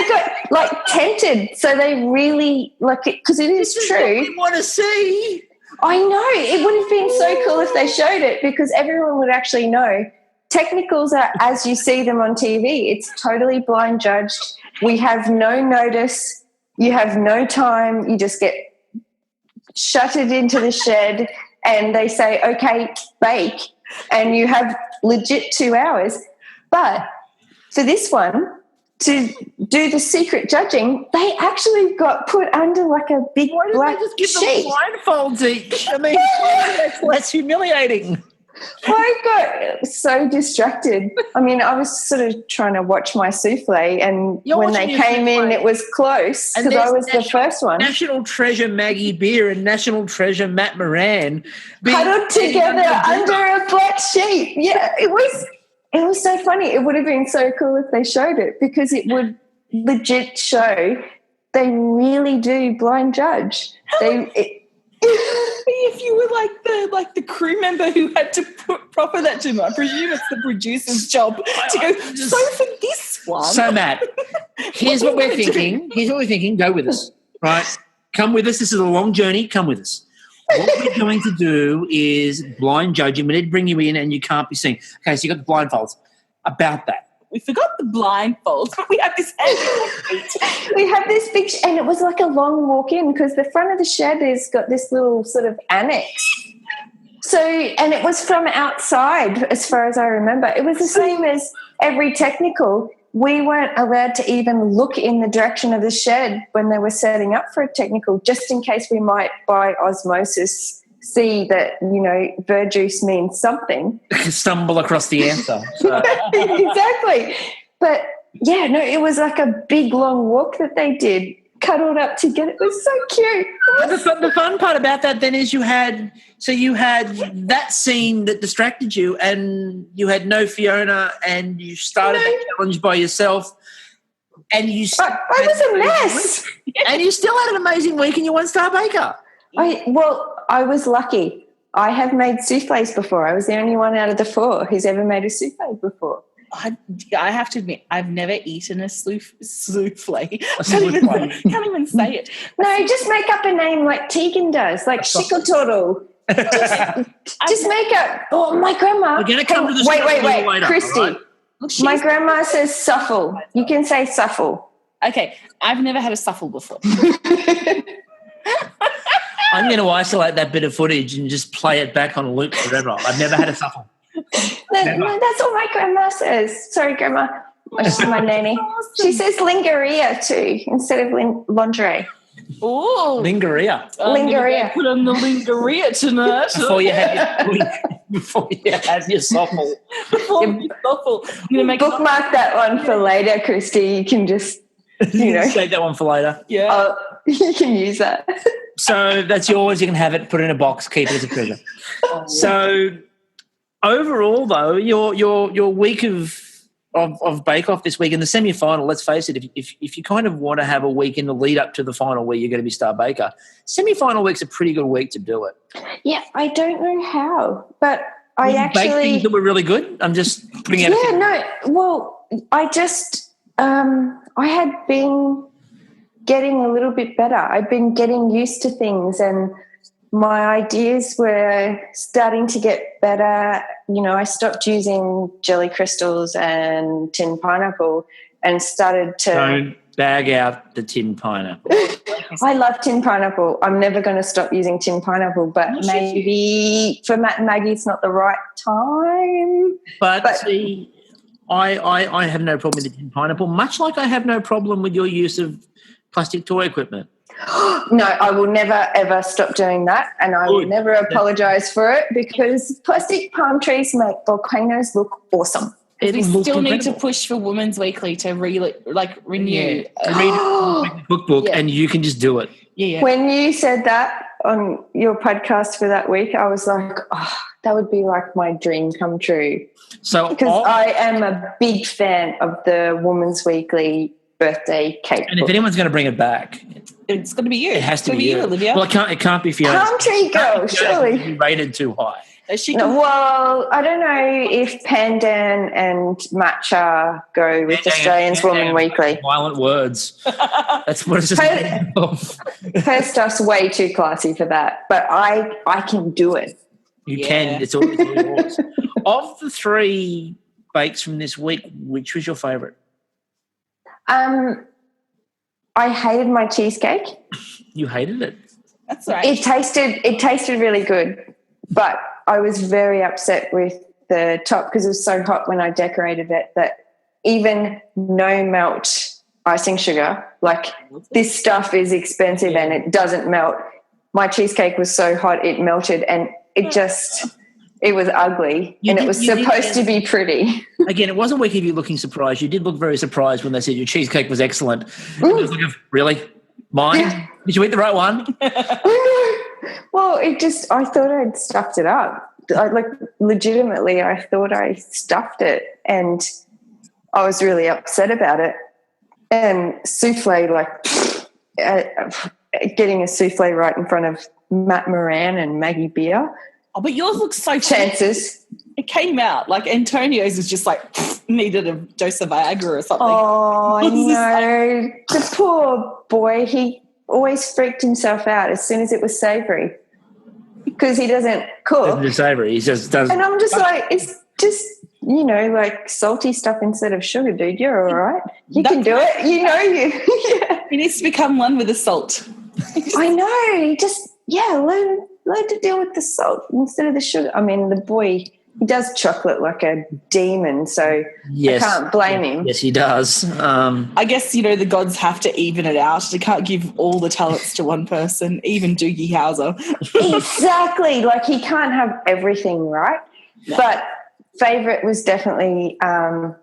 got like tented, so they really like it, because it is true. What we want to see. I know. It would have been so cool if they showed it, because everyone would actually know. Technicals are as you see them on TV. It's totally blind judged. We have no notice. You have no time. You just get shuttered into the shed and they say, okay, bake. And you have legit 2 hours. But for this one, to do the secret judging, they actually got put under like a big black just give sheet. them blindfolds each? I mean, that's less humiliating. I got so distracted. I mean, I was sort of trying to watch my souffle, and when they came in, it was close because I was the first one. National Treasure Maggie Beer and National Treasure Matt Moran huddled together under a black sheet. Yeah, it was It was so funny. It would have been so cool if they showed it because it would legit show they really do blind judge. If you were like the crew member who had to proffer that to me, I presume it's the producer's job to go, so for this one. So, Matt, here's what we're thinking. Go with us, right? Come with us. This is a long journey. Come with us. What we're going to do is blind judging. We need to bring you in and you can't be seen. Okay, so you got the blindfolds. About that. We forgot the blindfolds, but we have this We have this big, and it was like a long walk in because the front of the shed has got this little sort of annex. So, and it was from outside as far as I remember. It was the same as every technical. We weren't allowed to even look in the direction of the shed when they were setting up for a technical, just in case we might, by osmosis, see that, verjuice means something. Stumble across the answer. So. Exactly. But, yeah, no, it was like a big, long walk that they did, cuddled up together. It was so cute. The fun part about that then is you had that scene that distracted you and you had no Fiona and you started that challenge by yourself and you I was a mess. And you still had an amazing week and you won Star Baker. I was lucky. I have made souffles before. I was the only one out of the 4 who's ever made a souffle before. I have to admit, I've never eaten a souffle. Can't even say it. No, just make up a name like Tegan does, like Shickeltoddle. Just make up. Oh, my grandma. We're going to come to the wait, later, Christy. right? My grandma says suffle. You can say suffle. Okay, I've never had a suffle before. I'm going to isolate that bit of footage and just play it back on a loop forever. I've never had a suffle. No, that's what my grandma says. Sorry, Grandma. She's my nanny. Awesome. She says lingeria too instead of lingerie. Oh, Lingeria. Lingeria. Put on the lingeria tonight. Before you have your suffle. I'm gonna make Bookmark that one for later, Christy. You can just, save that one for later. Yeah. You can use that. So that's yours. You can have it, put it in a box, keep it as a treasure. So overall, though, your week of Bake Off this week in the semi-final, let's face it, if you kind of want to have a week in the lead up to the final where you're going to be Star Baker, semi-final week's a pretty good week to do it. Yeah, I don't know how, but I actually baked things that were really good. I'm just putting out. Yeah, no. Well, I just I had been getting a little bit better. I'd been getting used to things and my ideas were starting to get better. I stopped using jelly crystals and tin pineapple and started to... Don't bag out the tin pineapple. I love tin pineapple. I'm never going to stop using tin pineapple, but maybe for Matt and Maggie it's not the right time. But see, I have no problem with the tin pineapple, much like I have no problem with your use of plastic toy equipment. No, I will never, ever stop doing that, and I will never apologise for it because plastic palm trees make volcanoes look awesome. We still need to push for Women's Weekly to renew. Read the cookbook and you can just do it. Yeah. When you said that on your podcast for that week, I was like, that would be like my dream come true. So because I am a big fan of the Women's Weekly birthday cake. And if anyone's going to bring it back, it's going to be you. It has to be you, Olivia. Well, it can't be Fiona. Palm tree girl, surely. Be rated too high. Well, I don't know if Pandan and Matcha go with Australians Woman Weekly. Violent words. That's what it's just. Her stuff's way too classy for that, but I can do it. You can. It's all yours. Of the 3 bakes from this week, which was your favourite? I hated my cheesecake. You hated it? That's right. It tasted really good, but I was very upset with the top because it was so hot when I decorated it that even no melt icing sugar, like this stuff is expensive and it doesn't melt. My cheesecake was so hot it melted and it was ugly and it was supposed to be pretty. Again, it wasn't weak of you looking surprised. You did look very surprised when they said your cheesecake was excellent. I was like, really? Mine? Yeah. Did you eat the right one? Well, I thought I'd stuffed it up. legitimately, I thought I stuffed it, and I was really upset about it. And souffle, getting a souffle right in front of Matt Moran and Maggie Beer. Oh, but yours looks so chances. It came out like Antonio's was just like needed a dose of Viagra or something. Oh, I know. The poor boy, he always freaked himself out as soon as it was savoury because he doesn't cook. It's savoury. He just does. And I'm just like, it's just, like salty stuff instead of sugar, dude. You're all right. You can do it. You know you. Yeah. He needs to become one with the salt. I know. He just, learn to deal with the salt instead of the sugar. I mean, the boy, he does chocolate like a demon, so yes. I can't blame him. Yes, he does. I guess, the gods have to even it out. They can't give all the talents to one person, even Doogie Howser. Exactly. Like, he can't have everything, right? No. But favourite was definitely Scheiten,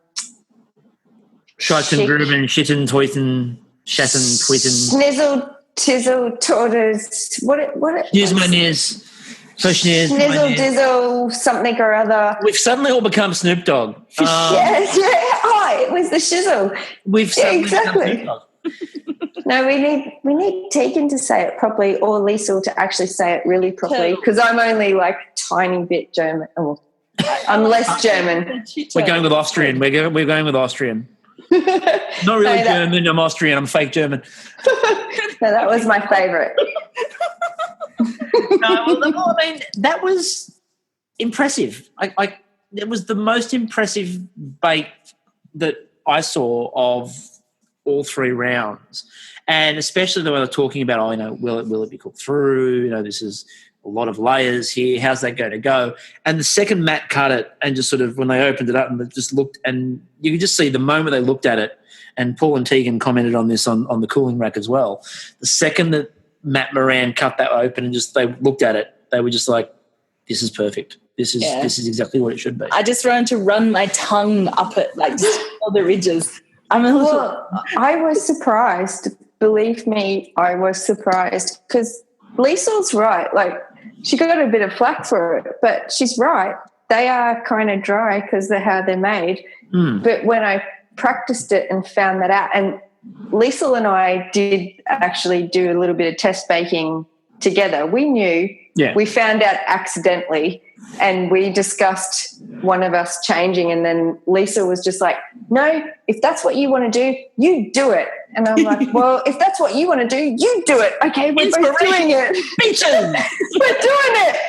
Gruben, Schitten, Teuten, Shatten, Twitten. Snizzle, Tizzle, Tortoise. What? Use my ears. So Snizzle, Dizzle, something or other. We've suddenly all become Snoop Dogg. Yes, yeah. Oh, it was the shizzle. We've suddenly become Snoop Dogg. No, we need Tegan to say it properly, or Liesl to actually say it really properly, because I'm only like tiny bit German. Oh, I'm less German. We're going with Austrian. We're going with Austrian. Not really German. I'm Austrian. I'm fake German. No, that was my favourite. That was impressive. It was the most impressive bake that I saw of all three rounds, and especially the way they're talking about, will it be cooked through? This is a lot of layers here. How's that going to go? And the second Matt cut it, and just sort of when they opened it up and just looked, and you could just see the moment they looked at it. And Paul and Tegan commented on this on the cooling rack as well. The second that Matt Moran cut that open and just they looked at it, they were just like, "This is perfect. This is exactly what it should be." I just ran to run my tongue up it, like all the ridges. I was surprised. Believe me, I was surprised because Liesl's right. Like, she got a bit of flack for it, but she's right. They are kind of dry because of how they're made. But when I practiced it and found that out, and Liesl and I did actually do a little bit of test baking together. We knew. Yeah. We found out accidentally, and we discussed one of us changing, and then Lisa was just like, "No, if that's what you want to do, you do it." And I'm like, "Well, if that's what you want to do, you do it." Okay, we're both doing it.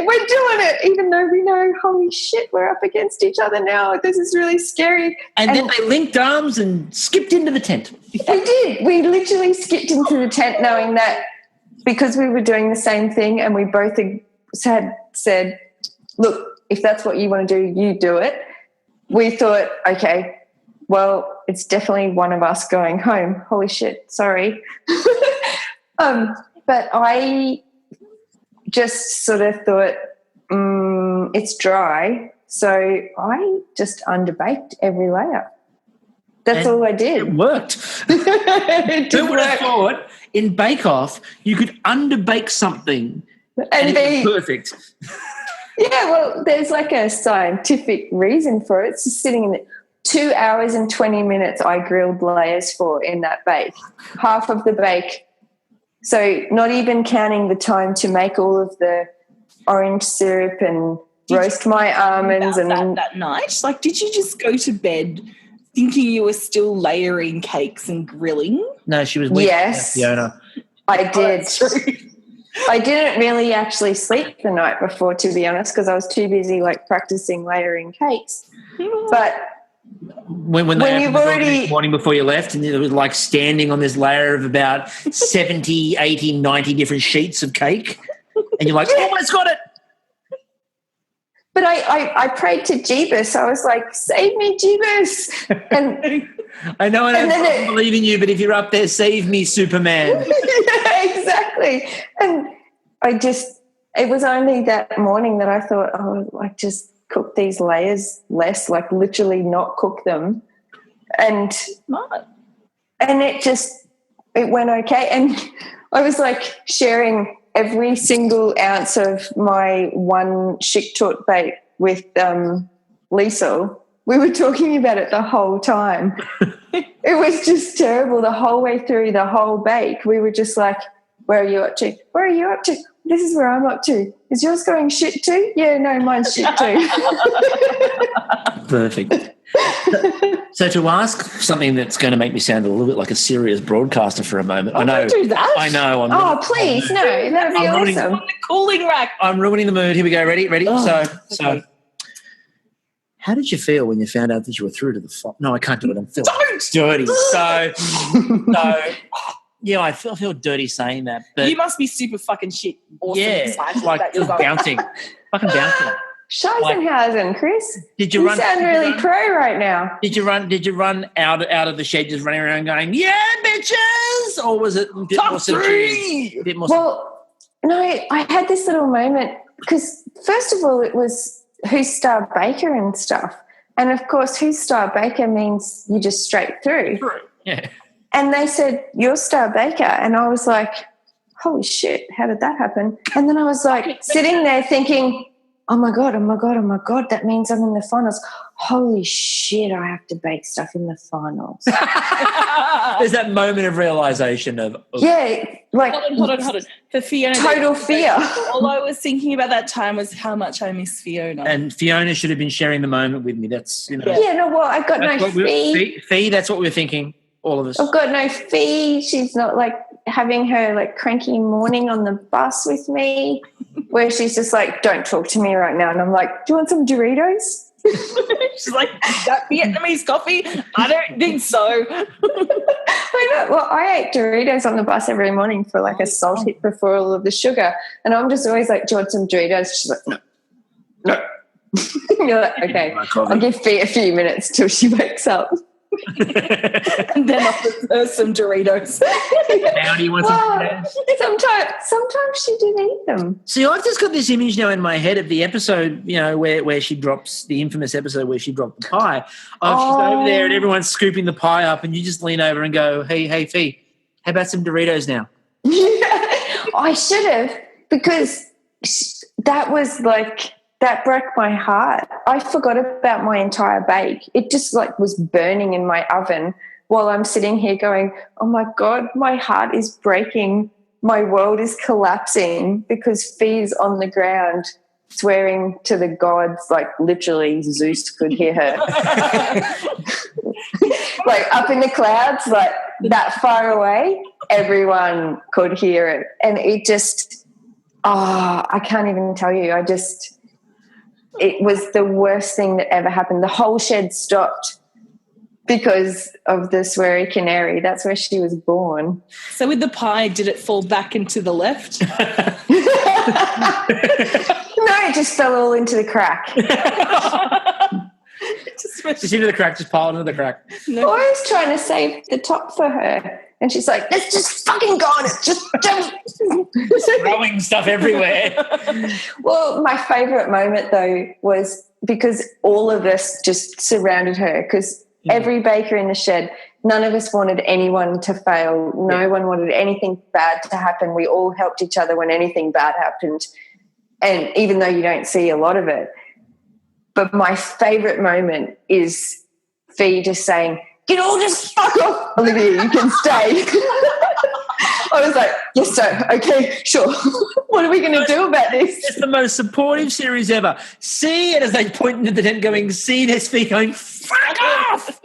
We're doing it, even though we know, holy shit, we're up against each other now. This is really scary. And then they linked arms and skipped into the tent. We did. We literally skipped into the tent knowing that because we were doing the same thing, and we both had said, "Look, if that's what you want to do, you do it." We thought, okay, well, it's definitely one of us going home. Holy shit, sorry. But I just sort of thought, it's dry, so I just underbaked every layer. That's all I did. It worked. Who would have thought in Bake Off you could underbake something and it was perfect? Yeah, well, there's like a scientific reason for it. It's just sitting in 2 hours and 20 minutes I grilled layers for in that bake, half of the bake. So not even counting the time to make all of the orange syrup and roast my almonds. And that night? Like, did you just go to bed thinking you were still layering cakes and grilling? No, she was weak. Yes, Fiona. I did. I didn't really actually sleep the night before, to be honest, because I was too busy practicing layering cakes. But when you've already morning before you left, and it was like standing on this layer of about 70, 80, 90 different sheets of cake, and you're like, almost got it. But I prayed to Jeebus. I was like, save me, Jeebus. And I know I don't believe in you, but if you're up there, save me, Superman. Yeah, exactly. And it was only that morning that I thought, just cook these layers less, literally not cook them. And it went okay. And I was sharing every single ounce of my one Shiktot bait with Liesl. We were talking about it the whole time. It was just terrible the whole way through the whole bake. We were just like, where are you up to? Where are you up to? This is where I'm up to. Is yours going shit too? Yeah, no, mine's shit too. Perfect. So to ask something that's going to make me sound a little bit like a serious broadcaster for a moment. I know. Don't do that. I know. Please, no, that'd be awesome. On the cooling rack. I'm ruining the mood. Here we go. Ready? Oh, So how did you feel when you found out that you were through to the final? No, I can't do it. I'm feeling dirty. So yeah, I feel dirty saying that. But You must be super fucking shit. Awesome. yeah, excited like that it was you're bouncing, fucking bouncing. Scheisenhausen, Chris. Did you You run? sound really pro right now. Did you run out of the shed, just running around going, "Yeah, bitches," or was it a bit Top more subdued? three. A bit more. Well, no, I had this little moment because first of all, it was who's Star Baker and stuff. And, of course, who's Star Baker means you just straight through. Yeah. And they said, you're Star Baker. And I was like, holy shit, how did that happen? And then I was like sitting there thinking, oh, my God, that means I'm in the finals. Holy shit, I have to bake stuff in the finals. There's that moment of realisation of Yeah, like Hold on. For Fiona. total fear. All I was thinking about that time was how much I miss Fiona. and Fiona should have been sharing the moment with me. That's, Yeah, no, well, I've got no fee. Fee, that's what we're thinking, all of us. I've got no fee. She's not like having her like cranky morning on the bus with me where she's just like, don't talk to me right now. And I'm like, do you want some Doritos? She's like, that Vietnamese coffee? I don't think so. I know. Well, I ate Doritos on the bus every morning for like a salt hit before all of the sugar. And I'm just always like, do you want some Doritos? She's like, no. You're like, okay, I'll give Fee a few minutes till she wakes up. And then offers her some Doritos. Now do you want some Doritos? Sometimes she did eat them. See, I've just got this image now in my head of the episode, where she drops, the infamous episode where she dropped the pie. She's over there and everyone's scooping the pie up and you just lean over and go, hey, Fee, how about some Doritos now? Yeah, I should have, because that was like, that broke my heart. I forgot about my entire bake. It just like was burning in my oven while I'm sitting here going, oh my God, my heart is breaking. My world is collapsing because Fee's on the ground swearing to the gods, like literally Zeus could hear her. Like up in the clouds, like that far away, everyone could hear it. And it just, I can't even tell you. It was the worst thing that ever happened. The whole shed stopped because of the Sweary Canary. That's where she was born. So with the pie, did it fall back into the left? No, it just fell all into the crack. Just into the crack, just pile into the crack. I was trying to save the top for her. And she's like, it's just fucking gone. It's just throwing stuff everywhere. Well, my favourite moment, though, was because all of us just surrounded her because every baker in the shed, none of us wanted anyone to fail. No one wanted anything bad to happen. We all helped each other when anything bad happened. And even though you don't see a lot of it. But my favourite moment is Fee just saying, "You all just fuck off, Olivia, you can stay." I was like, yes, sir. Okay, sure. What are we going to do about this? It's the most supportive series ever. See, and as they point into the tent going, see this Fee going, fuck off.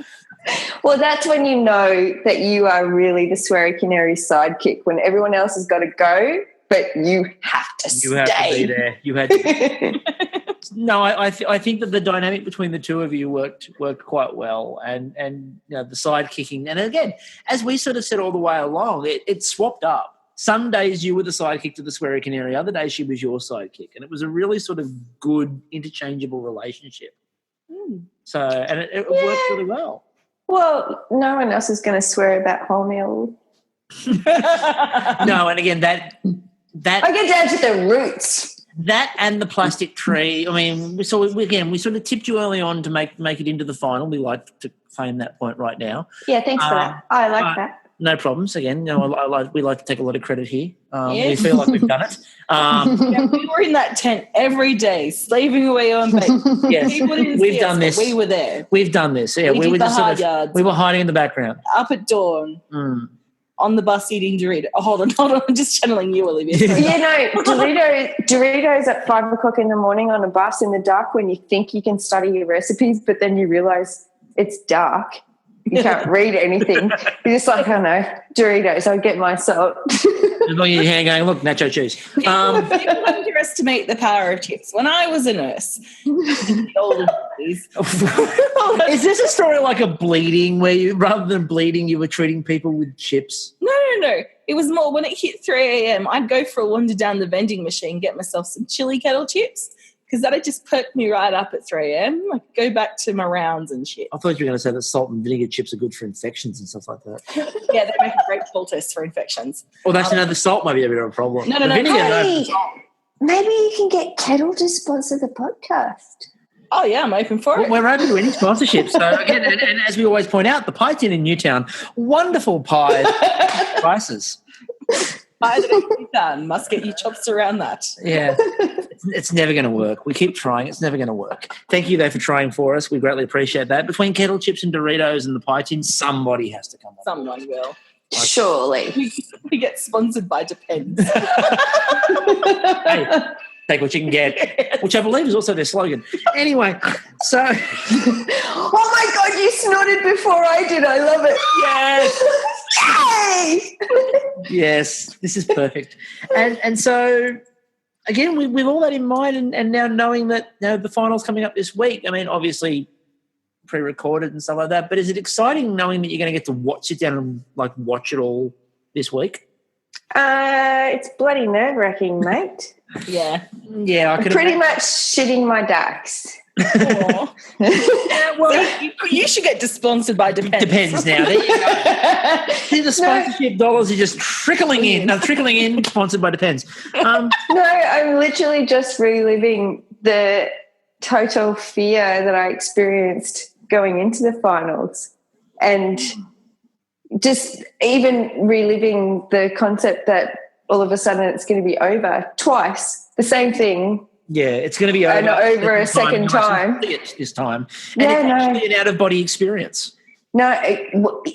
Well, that's when you know that you are really the Sweary Canary sidekick, when everyone else has got to go, but you have to stay. You have to be there. You had to. No, I think that the dynamic between the two of you worked quite well, and the side kicking. And again, as we sort of said all the way along, it swapped up. Some days you were the sidekick to the Sweary Canary, other days she was your sidekick, and it was a really sort of good interchangeable relationship. So, and it worked really well. Well, no one else is going to swear about wholemeal. No, and again that I get down to the roots. That and the plastic tree. I mean, we sort of tipped you early on to make it into the final. We like to claim that point right now. Yeah, thanks for that. I like that. no problems. Again, we like to take a lot of credit here. We Yes. feel like we've done it. Yeah, we were in that tent every day, slaving away on bacon. Yes, People didn't we've see done us, this. but we were there. We've done this. Yeah, We did were the just hard yards. we were hiding in the background. Up at dawn, on the bus eating Doritos. Oh, hold on. I'm just channeling you, Olivia. Sorry. Doritos at 5 o'clock in the morning on a bus in the dark when you think you can study your recipes, but then you realise it's dark. You can't read anything. You're just like, I don't know, Doritos, I'll get my salt. Just looking at your hand going, look, nacho cheese. People underestimate the power of chips. When I was a nurse, in the olden days, Is this a story like a bleeding where you, rather than bleeding, you were treating people with chips? No. It was more when it hit 3 a.m., I'd go for a wander down the vending machine, get myself some chili kettle chips, because that had just perked me right up at 3 a.m. I could go back to my rounds and shit. I thought you were going to say that salt and vinegar chips are good for infections and stuff like that. Yeah, they make a great poultice for infections. Well, that's the salt might be a bit of a problem. No. The vinegar, Hey, maybe you can get Kettle to sponsor the podcast. Oh, yeah, I'm open for it. We're open to any sponsorship. So, again, and as we always point out, the Pie Tin in Newtown, wonderful pie prices. Pie that actually done. Must get your chops around that. Yeah. It's never going to work. We keep trying. It's never going to work. Thank you, though, for trying for us. We greatly appreciate that. Between kettle chips and Doritos and the Pie Tin, somebody has to come up. Someone will. Surely. We get sponsored by Depends. Hey, take what you can get, which I believe is also their slogan. Anyway, so... Oh, my God, you snorted before I did. I love it. Yes. Yay! Yes, this is perfect. And so... Again, with all that in mind and now knowing that the final's coming up this week, I mean, obviously pre-recorded and stuff like that, but is it exciting knowing that you're going to get to sit down and, watch it all this week? It's bloody nerve-wracking, mate. Yeah. Yeah, I could Pretty much shitting my ducks. Yeah, well, You should get sponsored by Depends. Depends now. There you go. See, the sponsorship dollars are just trickling in. Sponsored by Depends. No, I'm literally just reliving the total fear that I experienced going into the finals and just even reliving the concept that all of a sudden it's going to be over twice. The same thing. Yeah, it's going to be over. And over a second time. This time. And it's actually an out-of-body experience. No,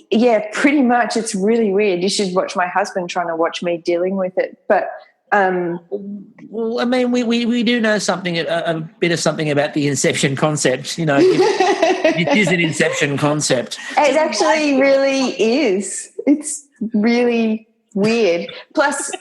yeah, pretty much. It's really weird. You should watch my husband trying to watch me dealing with it. But well, I mean, we do know something, a bit of something about the Inception concept. It is an Inception concept. It actually really is. It's really weird. Plus,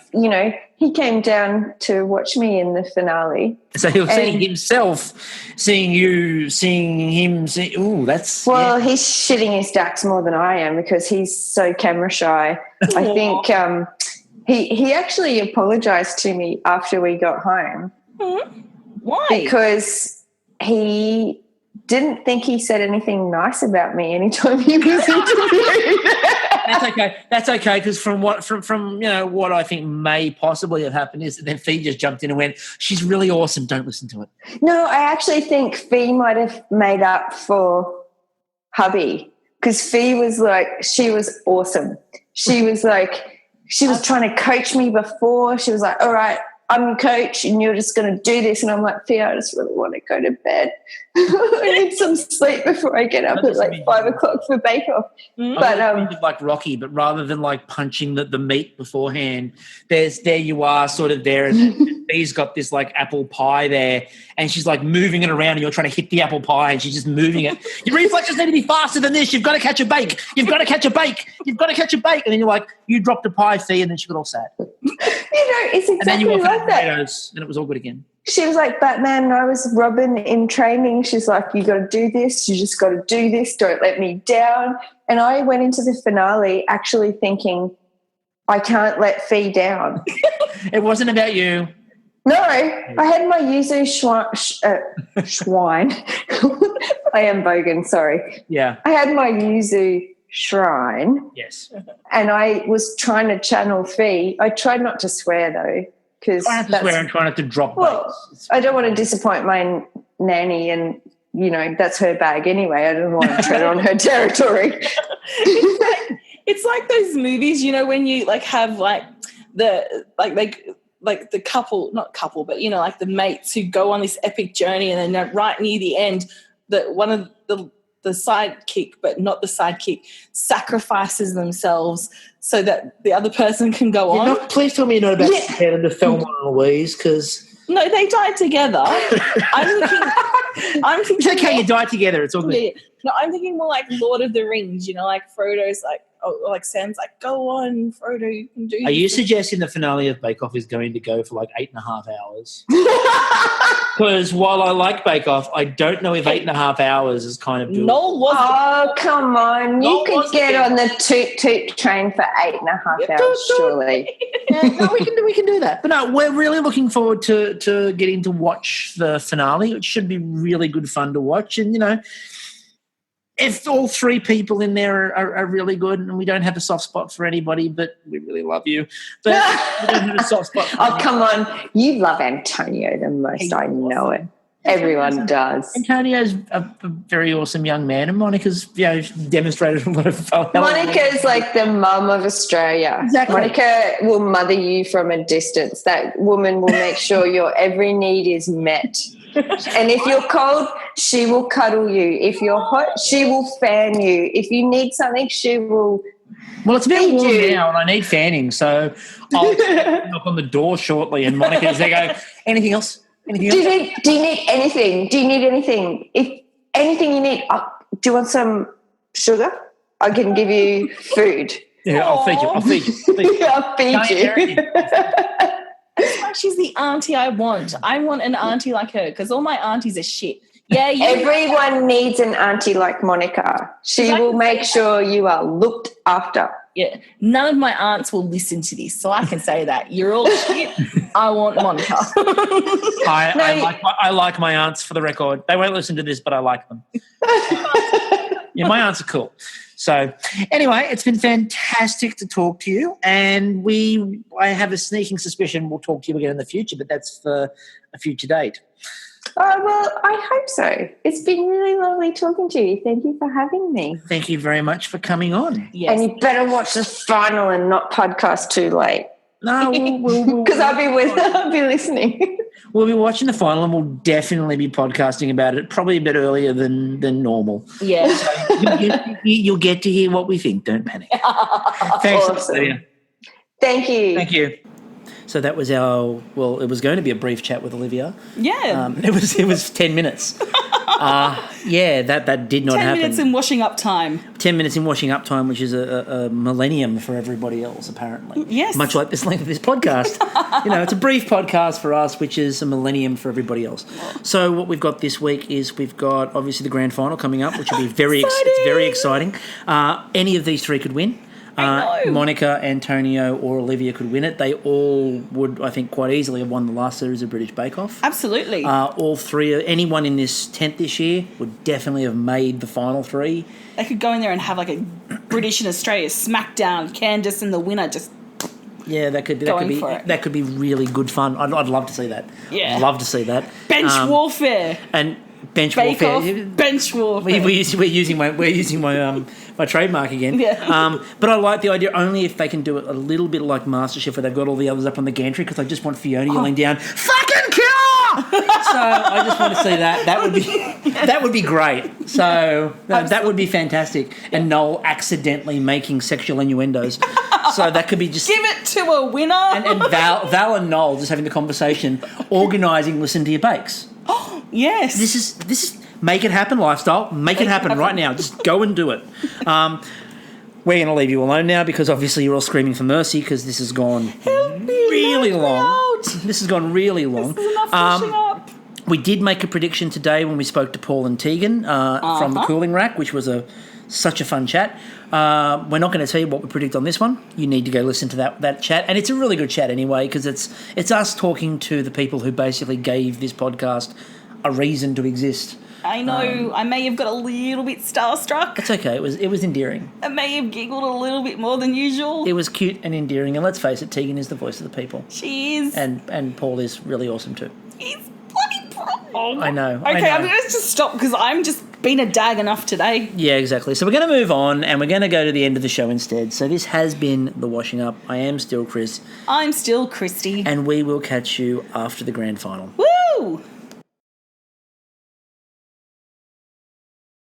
he came down to watch me in the finale. So he'll see himself, seeing you, seeing him. Ooh, that's... Well, he's shitting his ducks more than I am because he's so camera shy. I think he actually apologised to me after we got home. Mm-hmm. Why? Because he didn't think he said anything nice about me anytime he was interviewed. That's okay. Because from what I think may possibly have happened is that then Fee just jumped in and went, "She's really awesome. Don't listen to it." No, I actually think Fee might have made up for hubby because Fee was like, she was awesome. She was like, she was trying to coach me before. She was like, "All right, I'm your coach and you're just going to do this." And I'm like, "Fee, I just really want to go to bed. I need some sleep before I get up at 5 o'clock for Bake Off." But like Rocky, but rather than punching the meat beforehand, there you are, sort of there, and Fee's got this apple pie there, and she's moving it around, and you're trying to hit the apple pie, and she's just moving it. Your reflexes need to be faster than this. You've got to catch a bake. You've got to catch a bake. You've got to catch a bake, and then you're like, you dropped a pie, Fee, and then she got all sad. It's exactly and then you walk like that. Potatoes, and it was all good again. She was like Batman. I was Robin in training. She's like, "You got to do this. You just got to do this. Don't let me down." And I went into the finale actually thinking, I can't let Fee down. It wasn't about you. No, I had my yuzu shrine. I am bogan, sorry. Yeah. I had my yuzu shrine. Yes. And I was trying to channel Fee. I tried not to swear though. Because I have to swear and try not to drop baits. I don't want to disappoint my nanny, and that's her bag anyway. I don't want to tread on her territory. It's like those movies, you know, when you like have like the like the couple, not couple, but you know, like the mates who go on this epic journey, and then right near the end, that one of the sidekick, but not the sidekick, sacrifices themselves so that the other person can go on. Please tell me you're not about to compare them to Thelma and Louise, because no, they died together. I'm thinking. It's okay, you die together. It's all good. Yeah. No, I'm thinking more like Lord of the Rings. You know, like Frodo's like, like Sam's like, go on, Frodo, you can do. Are you suggesting the finale of Bake Off is going to go for like 8.5 hours? Because while I like Bake Off, I don't know if 8.5 hours is kind of doable. Oh, come on. You could get on the toot train for 8.5 hours, surely. No, we can do that. But no, we're really looking forward to getting to watch the finale. It should be really good fun to watch. And, you know, if all three people in there are really good, and we don't have a soft spot for anybody, but we really love you. But we don't have a soft spot for anybody. Come on. You love Antonio the most. I know it. Everyone does. Antonio's a very awesome young man, and Monica's, demonstrated a lot of. Monica's like the mum of Australia. Exactly. Monica will mother you from a distance. That woman will make sure your every need is met. And if you're cold, she will cuddle you. If you're hot, she will fan you. If you need something, she will. Well, it's a bit warm now, and I need fanning, so I'll knock on the door shortly. And Monica's there, go, anything else? Anything else? Do you need anything? Do you need anything? If anything you need, do you want some sugar? I can give you food. Yeah, I'll feed you. I'll feed you. That's why she's the auntie I want. I want an auntie like her, because all my aunties are shit. Yeah, everyone needs an auntie like Monica. She will make sure you are looked after. Yeah, none of my aunts will listen to this, so I can say that. You're all shit. I want Monica. I like my aunts, for the record. They won't listen to this, but I like them. Yeah, my aunts are cool. So anyway, it's been fantastic to talk to you, and I have a sneaking suspicion we'll talk to you again in the future, but that's for a future date. Oh, well, I hope so. It's been really lovely talking to you. Thank you for having me. Thank you very much for coming on. Yes. And you better watch the final and not podcast too late. No, because I'll be listening. We'll be watching the final, and we'll definitely be podcasting about it, probably a bit earlier than normal. Yeah. So you'll get to hear what we think. Don't panic. Thanks, awesome. Olivia. Thank you. Thank you. So that was it was going to be a brief chat with Olivia. Yeah. It was 10 minutes. That did not happen. 10 minutes in washing up time. 10 minutes in washing up time, which is a millennium for everybody else, apparently. Yes. Much like this length of this podcast. It's a brief podcast for us, which is a millennium for everybody else. So what we've got this week is we've got, obviously, the grand final coming up, which will be it's very exciting. Any of these three could win. Monica, Antonio, or Olivia could win it. They all would, I think, quite easily have won the last series of British Bake Off. Absolutely. All three, anyone in this tent this year would definitely have made the final three. They could go in there and have like a British and Australia smackdown. Candice and the winner just. Yeah, that could be really good fun. I'd love to see that. Yeah, I'd love to see that. Bench warfare and bench Bake warfare. Off, bench warfare. We're using my my trademark again. Yeah. But I like the idea only if they can do it a little bit like MasterChef, where they've got all the others up on the gantry, because I just want Fiona yelling down, "Fucking kill her!" So I just want to see that. That would be great. So that would be fantastic. And Noel accidentally making sexual innuendos. So that could be just give it to a winner. And Val and Noel just having the conversation, organising Listen to Your Bakes. Oh yes. This is make it happen lifestyle. Make it happen right now. Just go and do it. We're going to leave you alone now, because obviously you're all screaming for mercy, because this has gone really long. This has gone really long. This is enough pushing up. We did make a prediction today when we spoke to Paul and Tegan from the Cooling Rack, which was such a fun chat. We're not going to tell you what we predict on this one. You need to go listen to that chat, and it's a really good chat anyway, because it's us talking to the people who basically gave this podcast a reason to exist. I know. I may have got a little bit starstruck. It's okay. It was endearing. I may have giggled a little bit more than usual. It was cute and endearing, and let's face it, Tegan is the voice of the people. She is. And Paul is really awesome too. He's bloody pro. I know. Okay, I'm going to just stop, because I'm just been a dag enough today. Yeah, exactly. So we're going to move on and we're going to go to the end of the show instead. So this has been The Washing Up. I am still Chris. I'm still Christy. And we will catch you after the grand final. Woo!